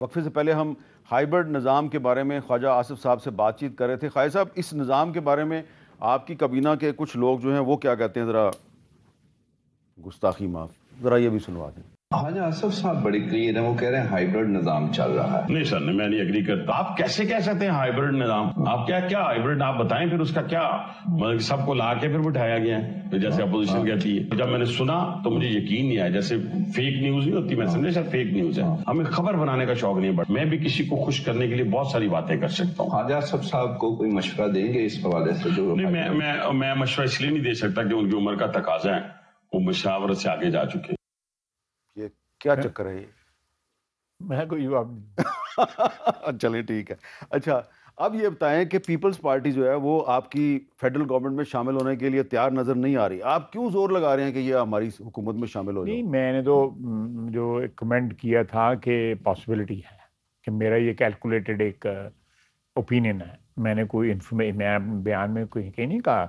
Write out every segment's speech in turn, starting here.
وقفے سے پہلے ہم ہائیبرڈ نظام کے بارے میں خواجہ آصف صاحب سے بات چیت کر رہے تھے. خواجہ صاحب، اس نظام کے بارے میں آپ کی کابینہ کے کچھ لوگ جو ہیں وہ کیا کہتے ہیں، ذرا گستاخی معاف، ذرا یہ بھی سنوا دیں. خواجہ آصف صاحب بڑی کلیئر ہیں، وہ کہہ رہے ہیں ہائیبرڈ نظام چل رہا ہے. نہیں سر، میں نہیں ایگری کرتا. آپ کیسے کہہ سکتے ہیں ہائیبرڈ نظام؟ آپ کیا ہائیبرڈ آپ بتائیں پھر اس کا کیا مطلب، سب کو لا کے پھر بٹھایا گیا ہے جیسے اپوزیشن کہتی ہے. جب میں نے سنا تو مجھے یقین نہیں آیا. جیسے فیک نیوز نہیں ہوتی، میں سمجھے سر فیک نیوز ہے. ہمیں خبر بنانے کا شوق نہیں ہے، بٹ میں بھی کسی کو خوش کرنے کے لیے بہت ساری باتیں کر سکتا ہوں. خواجہ آصف صاحب کو کوئی مشورہ دیں گے اس حوالے سے؟ جو نہیں، میں مشورہ اس لیے نہیں دے سکتا کہ ان کی عمر کا تقاضا ہے، وہ مشاورت سے آگے جا چکے. یہ کیا چکر ہے یہ؟ میں کوئی جواب نہیں. چلیں ٹھیک ہے. اچھا، اب یہ بتائیں کہ پیپلز پارٹی جو ہے وہ آپ کی فیڈرل گورنمنٹ میں شامل ہونے کے لیے تیار نظر نہیں آ رہی. آپ کیوں زور لگا رہے ہیں کہ یہ ہماری حکومت میں شامل ہو جائے؟ نہیں، میں نے تو جو کمنٹ کیا تھا کہ پاسبلٹی ہے کہ میرا یہ کیلکولیٹڈ ایک اوپینین ہے. میں نے کوئی میں بیان میں کوئی نہیں کہا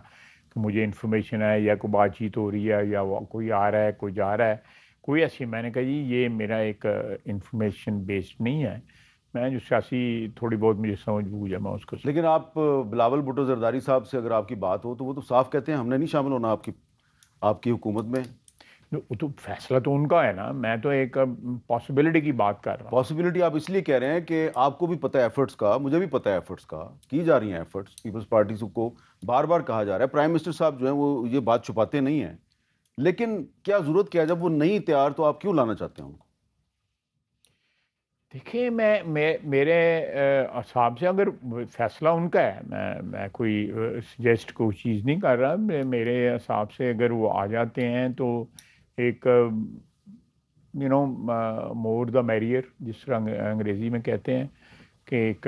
کہ مجھے انفارمیشن ہے یا کوئی بات چیت ہو رہی ہے یا کوئی آ رہا ہے کوئی جا رہا ہے، کوئی ایسی. میں نے کہا جی یہ میرا ایک انفارمیشن بیسڈ نہیں ہے. میں جو سیاسی تھوڑی بہت مجھے سمجھ بوجھ ہے میں اس کو. لیکن آپ بلاول بھٹو زرداری صاحب سے اگر آپ کی بات ہو تو وہ تو صاف کہتے ہیں ہم نے نہیں شامل ہونا آپ کی حکومت میں. وہ تو فیصلہ تو ان کا ہے نا، میں تو ایک پاسبلٹی کی بات کر رہا ہوں. پاسبلٹی آپ اس لیے کہہ رہے ہیں کہ آپ کو بھی پتہ ہے ایفرٹس کا، مجھے بھی پتہ ہے ایفرٹس کا، کی جا رہی ہیں ایفرٹس. پیپلز پارٹی کو بار بار کہا جا رہا ہے. پرائم منسٹر صاحب جو ہیں وہ یہ بات چھپاتے نہیں ہیں، لیکن کیا ضرورت کیا ہے جب وہ نہیں تیار تو آپ کیوں لانا چاہتے ہیں ان کو؟ دیکھیں، میرے حساب سے اگر فیصلہ ان کا ہے، میں کوئی سجیسٹ کوئی چیز نہیں کر رہا. میرے حساب سے اگر وہ آ جاتے ہیں تو ایک مور دا میریئر، جس طرح انگریزی میں کہتے ہیں کہ ایک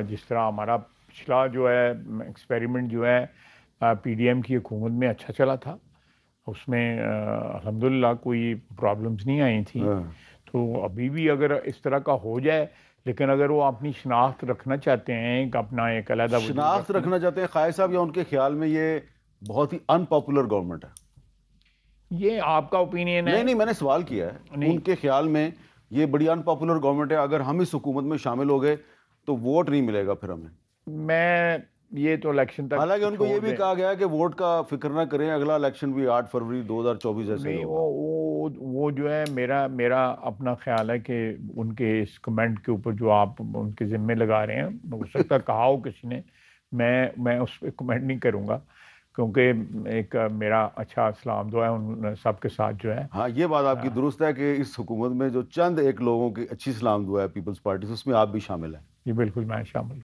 جس طرح ہمارا پچھلا جو ہے ایکسپیریمنٹ جو ہے پی ڈی ایم کی حکومت میں اچھا چلا تھا، اس میں الحمدللہ کوئی پرابلمز نہیں آئی تھیں. تو ابھی بھی اگر اس طرح کا ہو جائے، لیکن اگر وہ اپنی شناخت رکھنا چاہتے ہیں کہ اپنا ایک علیحدہ شناخت رکھنا چاہتے ہیں خواجہ صاحب، یا ان کے خیال میں یہ بہت ہی ان پاپولر گورنمنٹ ہے؟ یہ آپ کا اوپینین ہے. نہیں، میں نے سوال کیا ہے. ان کے خیال میں یہ بڑی ان پاپولر گورنمنٹ ہے، اگر ہم اس حکومت میں شامل ہو گئے تو ووٹ نہیں ملے گا پھر ہمیں. میں یہ تو الیکشن تک، حالانکہ ان کو یہ بھی کہا گیا ہے کہ ووٹ کا فکر نہ کریں، اگلا الیکشن بھی 8 فروری 2024 ایسے ہوگا. وہ جو ہے میرا اپنا خیال ہے کہ ان کے اس کمنٹ کے اوپر جو آپ ان کے ذمے لگا رہے ہیں، ہو سکتا ہے کہا ہو کسی نے، میں اس پہ کمنٹ نہیں کروں گا، کیونکہ ایک میرا اچھا سلام دعا ہے ان سب کے ساتھ جو ہے. ہاں، یہ بات آپ کی درست ہے کہ اس حکومت میں جو چند ایک لوگوں کی اچھی سلام دعا ہے پیپلز پارٹی سے، اس میں آپ بھی شامل ہیں. جی بالکل، میں شامل ہوں.